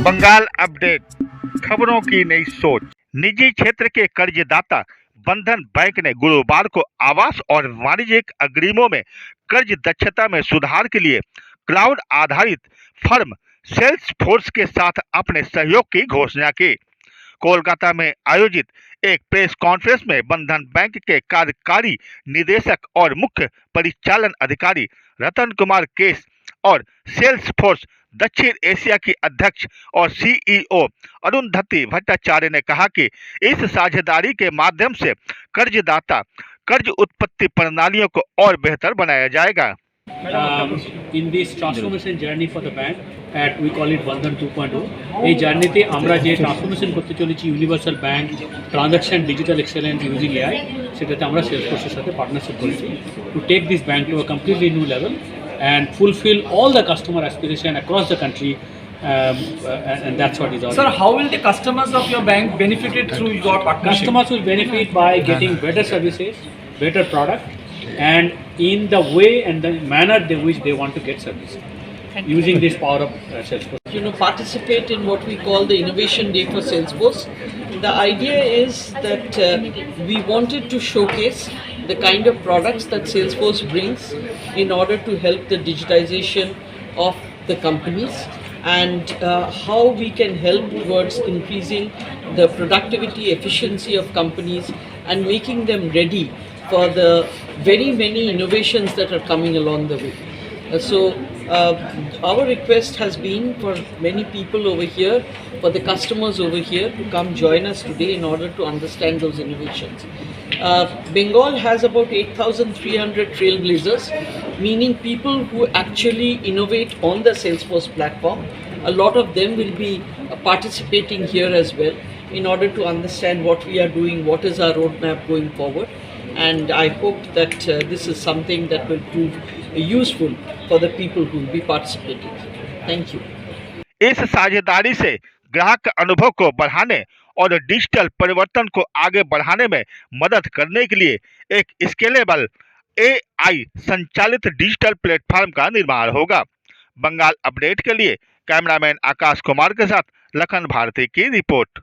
Bengal update, खबरों की नई सोच। निजी क्षेत्र के कर्जदाता बंधन बैंक ने गुरुवार को आवास और वाणिज्यिक अग्रिमों में कर्ज दक्षता में सुधार के लिए क्लाउड आधारित फर्म सेल्सफोर्स के साथ अपने सहयोग की घोषणा की। कोलकाता में आयोजित एक प्रेस कॉन्फ्रेंस में बंधन बैंक के कार्यकारी निदेशक और मुख्य परिचालन अधिकारी रतन कुमार केस और सेल्सफोर्स दक्षिण एशिया की अध्यक्ष और सीईओ अरुंधति भट्टाचार्य ने कहा कि इस साझेदारी के माध्यम से कर्जदाता कर्ज उत्पत्ति प्रणालियों को और बेहतर बनाया जाएगा। In this transformation journey for the bank, at we call it Bandhan 2.0, এই জার্নিতে আমরা যে ট্রান্সফরমেশন করতে চলেছি universal bank transaction digital excellence using AI, সেটাতে আমরা সেলসফোর্সের সাথে পার্টনারশিপ করেছি to take this bank to a completely new level and fulfill all the customer aspiration across the country, and that's what is all. Sir, how will the customers of your bank benefited through your partnership? Customers will benefit by getting better services, better product, and in the way and the manner they which they want to get service using this power of Salesforce. Participate in what we call the Innovation Day for Salesforce. The idea is that we wanted to showcase the kind of products that Salesforce brings in order to help the digitization of the companies, and how we can help towards increasing the productivity, efficiency of companies and making them ready for the very many innovations that are coming along the way. Our request has been for many people over here, for the customers over here to come join us today in order to understand those innovations. Bengal has about 8,300 trailblazers, meaning people who actually innovate on the Salesforce platform. A lot of them will be participating here as well in order to understand what we are doing, what is our roadmap going forward. And I hope that this is something that will prove useful for the people who will be participating. Thank you. इस साझेदारी से ग्राहक अनुभव को बढ़ाने और digital परिवर्तन को आगे बढ़ाने में मदद करने के लिए एक स्केलेबल एआई संचालित डिजिटल प्लेटफॉर्म का निर्माण होगा। बंगाल अपडेट के लिए कैमरामैन आकाश कुमार के साथ लखन भारती की रिपोर्ट।